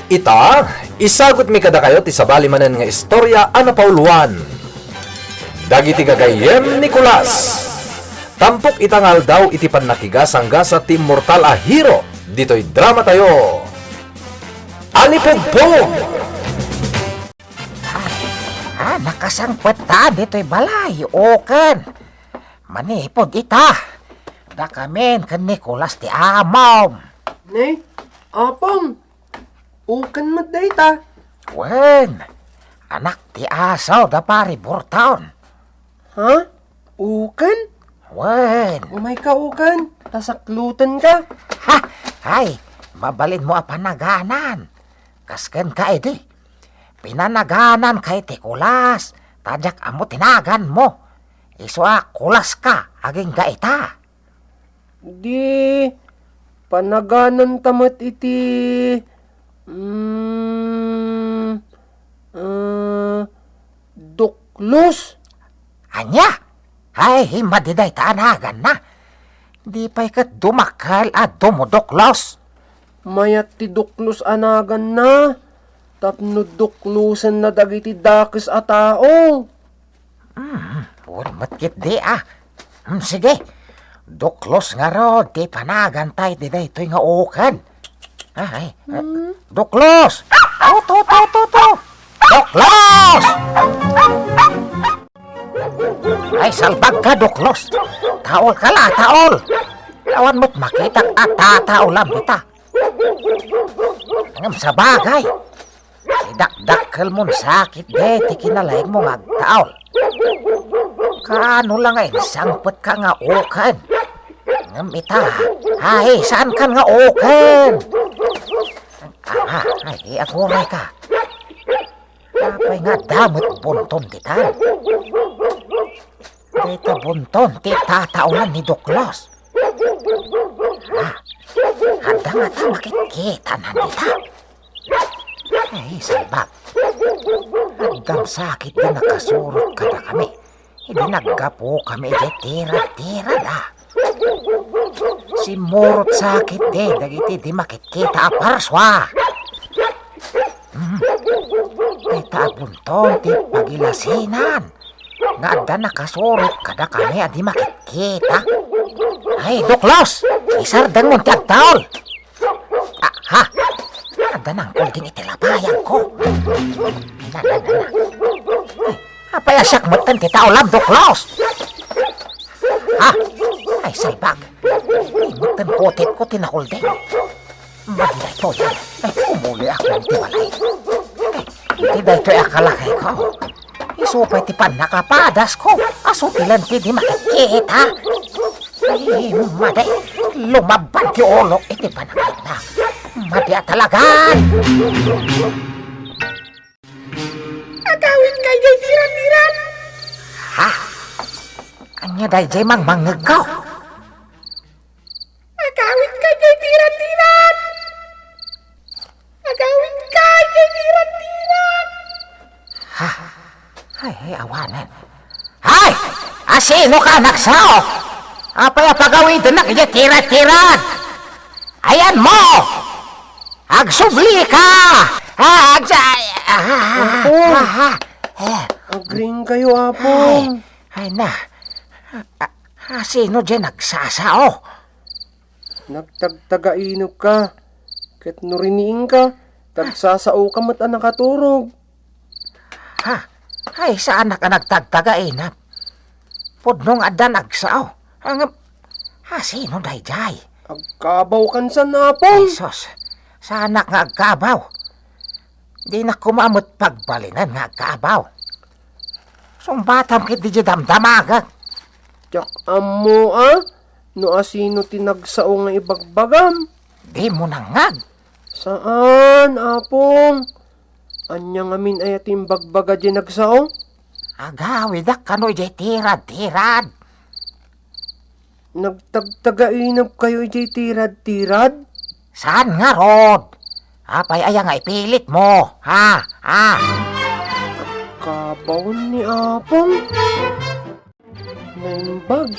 Ita, isagot mi kada kayo ti sabali manen nga istorya ana pauluan. Dagiti gagayem Nicolas. Tampok itangal daw iti pannakigasangga ti mortal a hero. Dito'y drama tayo. Alipugpog! Nakasangpet ta dito'y balay, oken. Manipod ita. Da kamen kan Nicolas ti amom. Nay, apong. Ukan maday ta. Wen, anak ti asaw da pari burtaon. Ha? Ukan? Wen, Umay ka ukan. Tasaklutan ka. ha, ay, mabalin mo a panaganan. Kasken ka edi. Pinanaganan kay ti kulas. Tadyak amo tinagan mo. Iswa kulas ka, aging gaita. Di, panaganan tamat iti... Duklos. Anya? Ay, madiday taanagan na. Di pa'y kat dumakal at dumuduklos. Mayat ti duklos anagan na. Tapno duklosan na dagiti dakis a tao. Urmat kit di ah. Sige, duklos nga rod, di panagan tayo di day ito'y nga ukan. Ay, duklos! To! Duklos! Ay, salbag ka, duklos. Taol ka la, taol. Awan mo't makita at tataulam kita. Ngam sa bagay. Idakdakkel mon sakit de, ti kinalaing mo nga taol. Kaano lang ay sangpet ka nga ukan. Ngam ita, ay, saan kan nga ukan? Ay, aguray ka. Kapay nga damot bunton titan. Dito bunton, ti tataulan ni Duklos. Handa nga ta makikita na nita. Ay, salbag. Hanggang sakit din nakasurot ka na kami. Hindi naggapo kami, tira-tira na. Si Murot sakit din, dagiti di makikita aparswa. Kita bunton, ti pagilasinan. Nga da nakasurot kada kami, di makikita. Ay, Duklos! Isardang mong tagtaol! Ha? Ada nang kulding itilabayan ko. Na. Apa ya siyak meten ti taulam, Duklos? Ha? Ay, salbag. Meten kotit ko tinakulding. Magday to yan. Ay, umuli ako ng tiwalay. Ay, hindi ito'y akalakay ko. Isupay ti pan nakapadas ko. Asupilan ti di makikita. Ay, maday. Lumaban ti olok iti panakit na. Madya talagan! Agawin kay jay tiran-tiran. Ha? Anya day jay mang mangagaw. Agawin kay jay tiran-tiran. Agawin kay jay tiran-tiran. Ha? Ay, awanan. Hay! Asino ka nagsao? Apay pagawin na kaya tira-tiran. Ayan mo! Agsubli ka! Agring kayo, apong. Ay na. Sino dyan nagsasao? Nagtagtagainog ka. Ket noriniing ka. Tagsasao ka mat nakaturog. Ha? Ay, saan ka nagtagtagainap? Pudnong ada nagsao. Sino dayjay? Agkabaw kan sa napong. Sos, sana nga agkabaw. Di na kumamot pagbalinan nga agkabaw. Sumbatam kit di damdamagan. Tsak amo no asino tinagsao nga ibagbagam. Di mo nangag. Saan, apong? Anya nga min ayatim bagbaga di nagsao? Agawidak kano'y di tirad-tirad. Nagtagtagainap kayo di tirad-tirad? Saan nga, Rod? Apay aya nga ipilit mo, ha? Kabaw ni apong. Naimbag,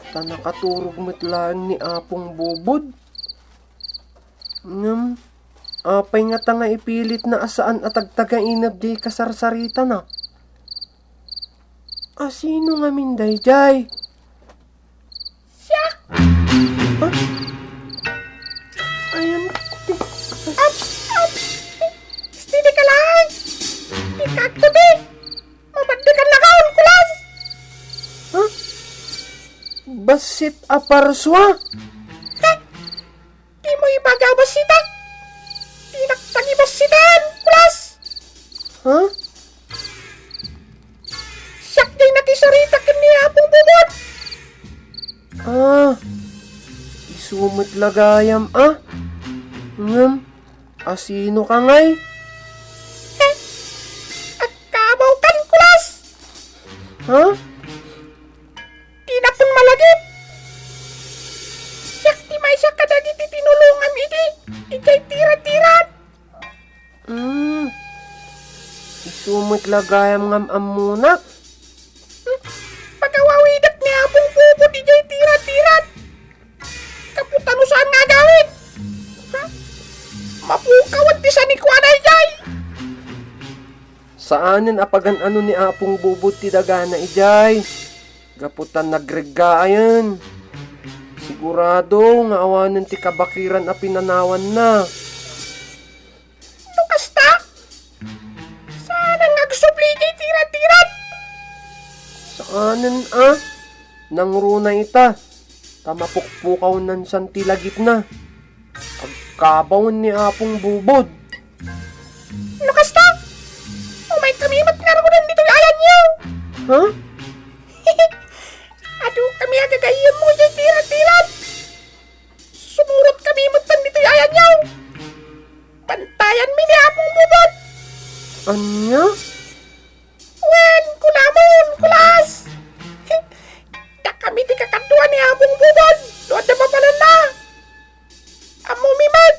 ta nakaturog matlaan ni apong bubod. Apay nga ta nga ipilit na asaan at agtaga inab di kasarsarita na. Sino nga minday jay? Siya! Ha? Ayan. Stidi ka lang! Di kagtabi! Mabandikan lang kaon, kulas! Ha? Basit aparswa? Di mo ibagabas sita! Tinagtangibas sitan, kulas! Ha? Siyak di nakisarita kini apong bubot! Isumit lagayam Asino ka ngay? At kabaw kan, kulas! Ha? Di na pun malagip! Siyak di may siya kadagit itinulungan iti! Ikay tira-tiran! Isumit lagayam ngam amunak. Pagkawawidat ni apong bubot ikay tira-tiran! Kaputan usaan nga gawin! Mapukawat di sa ni Kwanay jay! Saanin apagan ano ni apong bubot ti dagana ijay? Gaputan nagrega ayan. Sigurado nga awanan ti kabakiran a pinanawan na. Lukas ta! Sana nagsupli kay tira-tiran! Saanin nang runa ita. Tamapukpukaw nan santilagit na. Pagkabaw ni apong bubod. Lukas ta! Umay kamimat nga ramunan dito ayan niyo! Ha? Aduh, kami agagayam mo yung tira-tiran! Sumurot kami mutan dito ayan niyo! Pantayan mi ni apong bubot! Anya? Wen, kulamon, kulas! Da kami di kakatuan ni apong bubot! Doon na mapalan na! Amo mimat!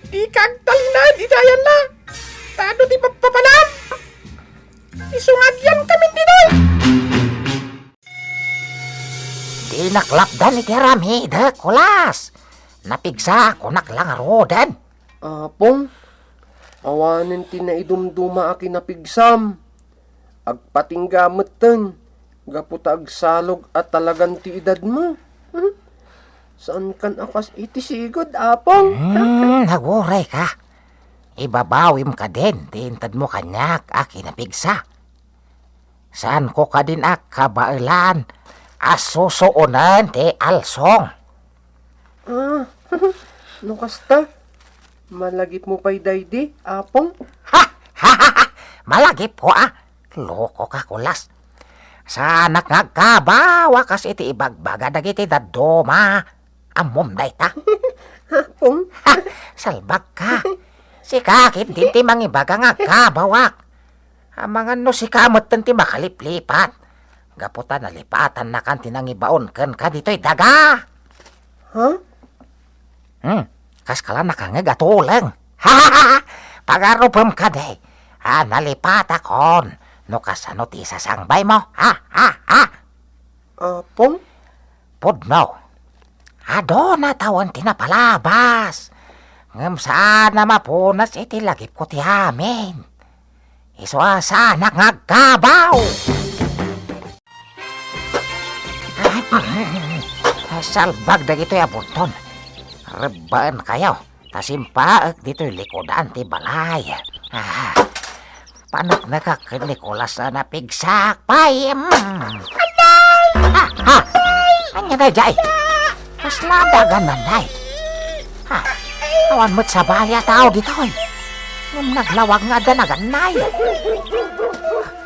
Di kagtalinan, itayan na! Tado di papapalan! Isungagyan kami dito! Di naklapdan iti ramida, kulas. Napigsa ako naklang rodan. Apong? Awanin ti na idumduma aki napigsam. Agpating gametan. Gaputa agsalog at talagan ti edad mo. Saan kan akas iti sigod, apong? Naguray ka. Ibabawim ka din, tintad mo kanyak, aki napigsa. Saan ko ka din kabailan, asusuunan ti alsong. Nukasta? Malagip mo pa'y daydi, apong? Malagip ko loko ka kulas. Sanak ngagkabawa kas iti ibagbaga dagiti dadoma. Amom day ta. Apong? Salbag ka. Si kakit din ti mangibaga ngagkabawak. Amangan no si kamot ti makaliplipat. Gaputan na lipatan na kan tinangibaon ken ka dito'y daga. Ha? Kas kala nakangag atuleng. Pagarupem ka day. Nalipat akon. No kasano ti sasangbay mo. Apong? Pudno. Ado na tawan tinapalabas. Ngam sana mapunas iti lagip ko ti amin. Iswa sana ngagkabaw. Salbag dagito ya bunton. Rebaan kayo. Tasimpaag dito'y likodan ti balay. Panak nakakilikulas na napigsak pay. Anya na jay. Kas nadagan na day. Awan mo't sa balya tao dito'y. Ngam naglawag nga danagan nay.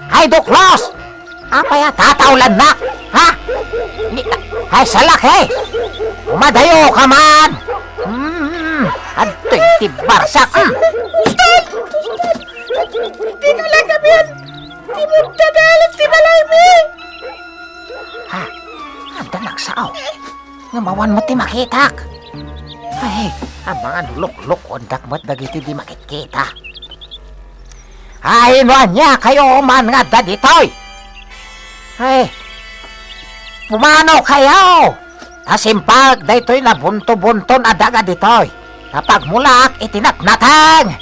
Ay duklos! Apaya tataulan na. Ay salak Umadayo ka man. Ado'y tibarsak. Di ka lang kamihan! Di mo dadalit si balay mi! Anda nagsaaw. Ngamawan mo ti makitak. Ay, ang mga luk-luk undak mo't dagiti di makikita. Ay, nuanya kayo man nga da ditoy. Ay, pumano kayo. Tasimpag daytoy na bunto-bunton adaga ditoy. Kapag mulak, itinatnatang!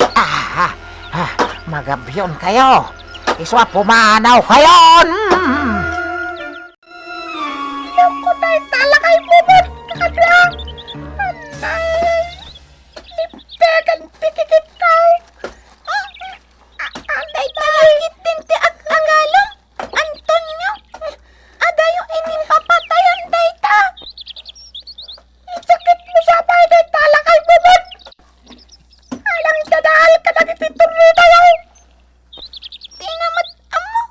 Magabyon kayo! Iswa pumanaw kayo! Yung kutay talakay bubod! Kakadwa! Anay! Liptegan pikikit ko! Anay talakit tinti ang galong! Antonio! Adayo inimpapatayan dayta! Isakit mo sa payday talakay bubod! Alang dadahal ka nagititur nito yaw! Tinamat amo!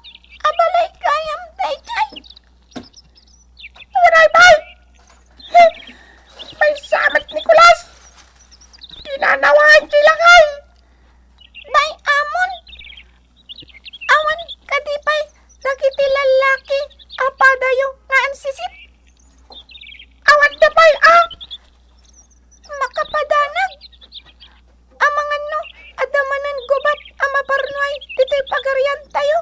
Abalay kayam dayjay! Waray bay! May samat Nicolas! Pinanawahan sila kay! Bay amon! Awan kadipay dagiti lalaki apadayo nga ansisit! Awan da bay makapadanag! Amangan no, adamanan gubat amaparnoy dito'y pagarian tayo!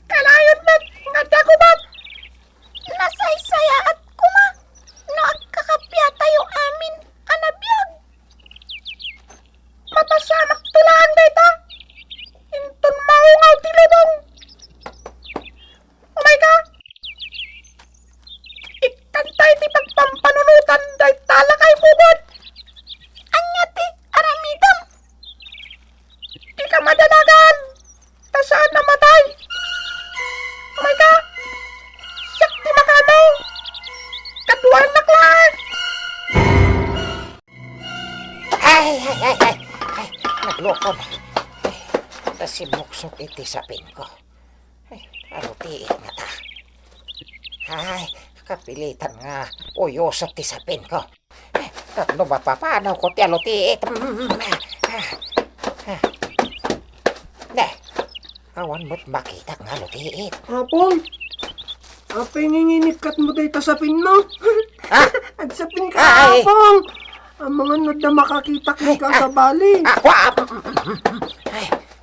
Kalayon met nga dagubat! Nasaysaya at kuma no agkakapya tayo amin anabiyag! Matasamak tulaan dayta! Inton maungaw ti lubong! Oh my God! Ikantay ti pagpampanunutan day talakay bubod! Anya ti aramidam! Di ka madalagan! Tasaan namatay! Oh my God! Sakti makano! Kaduan naklan! Ay! Naglokon. Tas si Muksok iti sapin ko. Ay, arutiit nga ta. Ay, kapilitan nga uyosot ti sapin ko. Ay, tatlo ba papanaw ko ti alutiit? Ne, awan mo't makita nga alutiit. Apong, apay nginginikat mo day tasapin mo. At sapin ka, Ay. Apong. Ang mga nada makakita ka sa bali.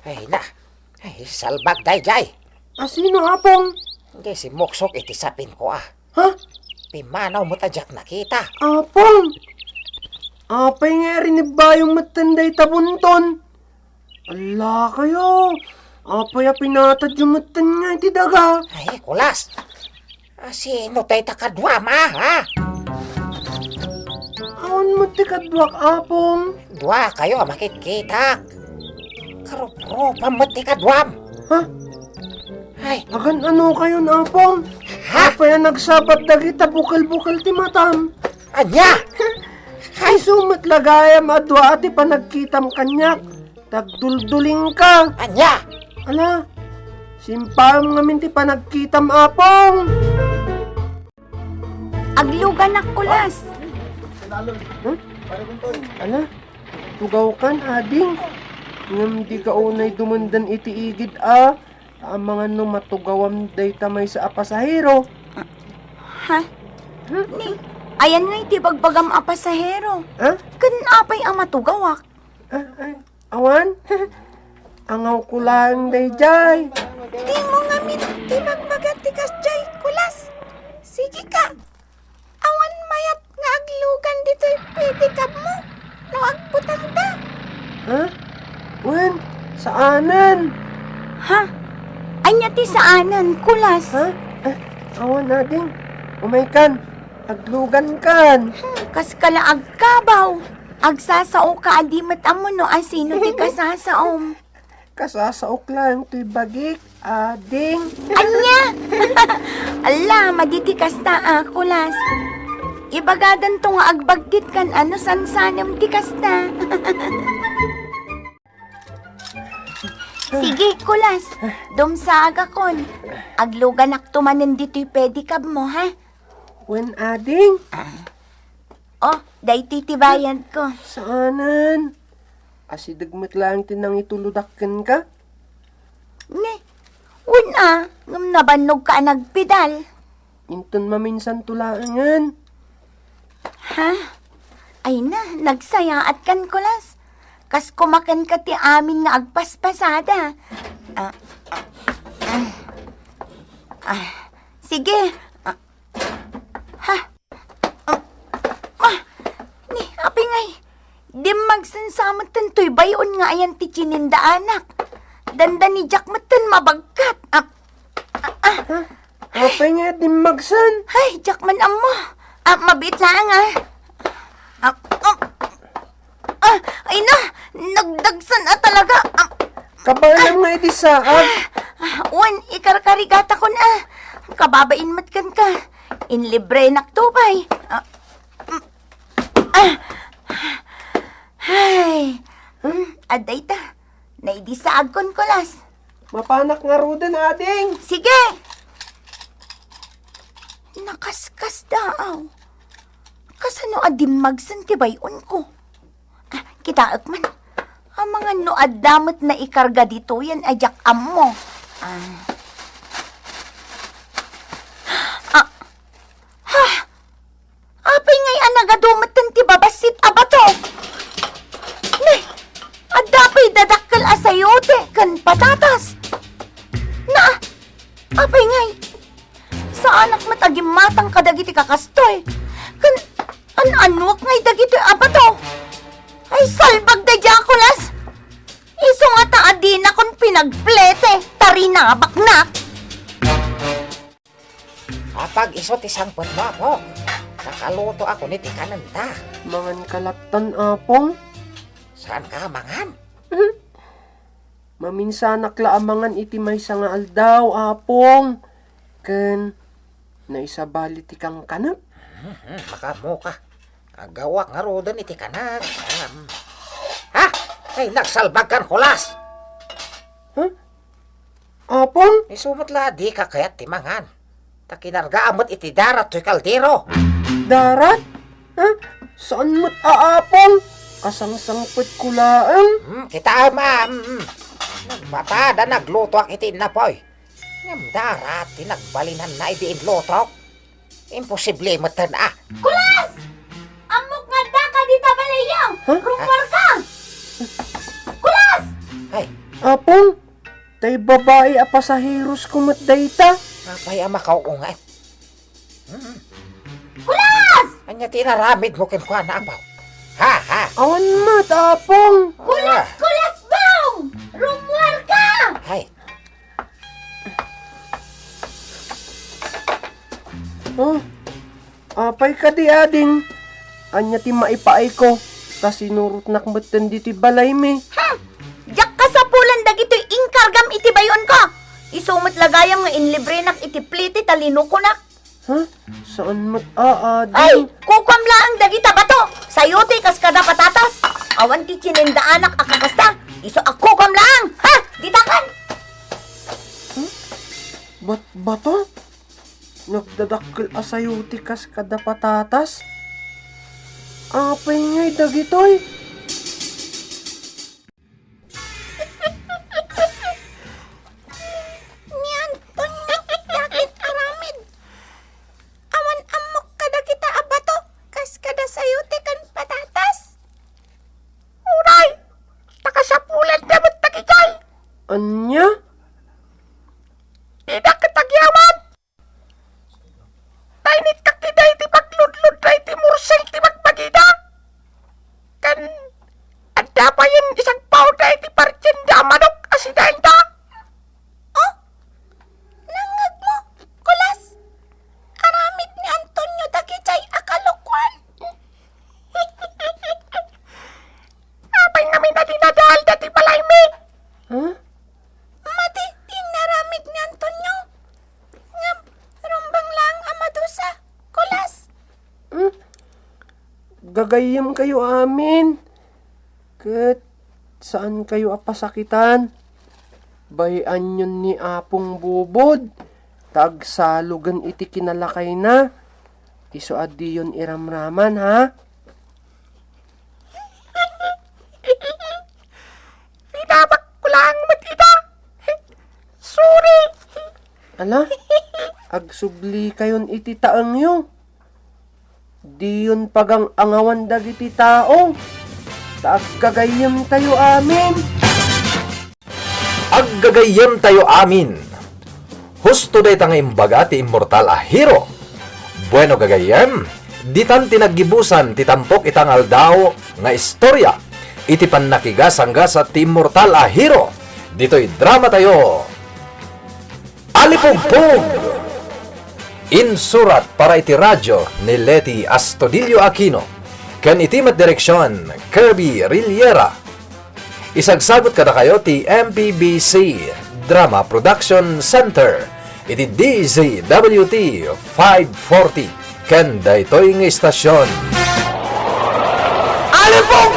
Ay, na. Ay, salbag dayjay. Sino, Apong? Hindi si Muksok iti sapin ko Ha? Pimanaw mo tadyak nakita. Apong? Apay nga rin ibayong matanday tabunton. Ala kayo. Apay pinatad yung matan nga iti daga. Ay, kulas. Sino tayo takadwama, ha? Awan mo ti kadwak, Apong. Dua kayo makikita. Karup-rupa mo ti kadwam. Ha? Ay, Agan ano kayo, Apong? ha? Apay nagsabat dagita bukal-bukal ti matam. Anya? Ay sumat lagayam adwa ati panagkitam kanyak. Tagdulduling ka. Anya? Ala, simpam ngamin ti panagkitam, Apong. Aglugan na kulas. Ala, tugaw kan, ading. Ngam di ka unay dumundan iti igid, Ang mga no matugawam day tamay sa apasahero. Ha? Ni, ayan nga iti bagbagam a pasahero. Ha? Kanapay ang matugawak. Awan? Angaw ko lang day jay. Di mo nga ti bagbagat ti kasjay kulas. Sige ka. Awan mayat nga aglugan dito'y pedikab mo. No agputang ta. Ha? Wen, saanan? Ha? Anya ti saanan kulas. Ha? Awan ading. Umaykan. Aglugan kan. Kas kala agkabaw. Agsasao ka adimat amo no asino ti kasasaom. Kasasaok lang to'y bagik, ading. Anya! Ala, maditi kasta kulas. Ibagadan to nga agbagdit kan ano sansanam ti kasta. Sige, kulas. Dumsaga kon. Aglugan aktumanen dito'y pedikab mo, ha? Wen ading. Oh, day titibayan ko. Saanan? Asidagmat lang tinang ituludakken ka? Ne, una, ngam nabanog ka nagpidal. Inton maminsan tulaangan. Ha? Ay na, nagsaya at kan kulas. Kas kumakan ka ti amin nga agpaspasada. Sige. Ha? Ni, Ay, di magsansamot to'y bayon nga ayan ti chininda anak. Danda ni Jack matan mabagkat. Apay nga di magsan. Ay, Jack man amo. Mabit lang ay na, nagdagsan talaga. Kabalang nga iti saag. Wan, ikarkarigata ko na. Kababain matkan ka. Inlibre naktubay. Ay, aday ta. Naidisaag kon kulas. Mapanak nga rudan ading. Sige! Nakaskas daaw. Kasano adim magsan tibayon ko. Kitaak man. Ang mga noad damot na ikarga dito yan ajak amo. Apay ngay anagadumatan ti babasit abato. Ne, adapay dadakkel asayote kan patatas. Na, apay ngay. Sa anak matagim matang kadagiti kakastoy. Kan, an-anwak ngay dagiti abato. Ay, salbag da Jaculas! Iso nga taadi na kon pinagplete, tarinabak na! Kapag isot isang mo ako, nakaluto ako ni Tikananda. Mangan kalaptan apong. Saan ka mangan? Maminsanak laamangan iti may nga aldaw apong. Ken, naisabali ti kang kanap. Makamo ka. Agawak nga rodan iti kanag. Ha? Ay, nagsalbagan kulas. Apong? Isumot la di ka kayat timangan. Takinarga amot iti darat to'y kaldero. Darat? Saan mo't aapong? Kasangsangpet kulaang. Kita Nagbatada nagluto ang iti napoy. Ngam darat, tinagbalinan na idiin lutok. Imposible matan Kulas! Amok nga da ka dita balayaw! Rumor ka! Kulas! Ay, Apong? Tay babae a pasaheros kumat dayta. apay ang makauungat. Kulas! Anya tinaramid mo kinuha na apaw. Ha? Awan mat apong. Kulas! Kulas baw! Rumor ka! Ay, Apay ka di ading. Anya ti maipaay ko. Kasi nurot nakmatan di ti balay mi. Jak ka sa pulan dagito'y inkargam iti bayon ko! Isumot lagayam nga inlibre nak iti pliti talino ko nak. Saan mo't Ay, aading? kukwam laang dagita bato. Sayote kas kada patatas. Awan ti chininda anak akakasta. Iso ako kam laang. Ha? Ditakan! Bato? Nagdadakkel asayuti kas kada patatas? Apay ngay dagitoy? Ni Antonio, yakit aramid. Awan amok kada kita abato. Kas kada sayote kan patatas. Uray! Takasapulan damot takikay! Anya? Ida katagyaman! Tainit kakiday ti pagludlud tay ti mursel ti magpagida! Kan, adda pa yun isang powder ti parchenda manok asidenta! Oh, nangag mo, Kulas. Aramid ni Antonio dagitay akalokwan. Apay namin na dinadahal dati balay mi! Mati, tinaramid ni Antonio. Ngam, rumbang lang amadusa, Kulas. Gagayam kayo amin. Ket, saan kayo apasakitan? Bayan yun ni Apong Bubod. Tagsalugan iti kinalakay na. Iso adi yun iramraman, ha? Pinabak ko lang matita! Sorry! Ala, agsubli kayon iti taang yo. Di yun pagang angawan dagiti tao. Taggagayam tayo amin. Aggagayem tayo amin. Husto day tanga imbaga ti immortal a hero. Bueno gagayem, Ditan tinaggibusan ti tampok itangal daw nga istorya. Iti pannakigas hangga sa ti immortal a hero. Dito'y drama tayo. Alipugpug! Insurat para iti radyo ni Leti Astudillo Aquino. Ken itimat direksyon Kirby Riliera. Isagsagot kada kayo ti MPBC Drama Production Center. Iti DZWT 540. Ken daytoy nga istasyon. Alipugpug!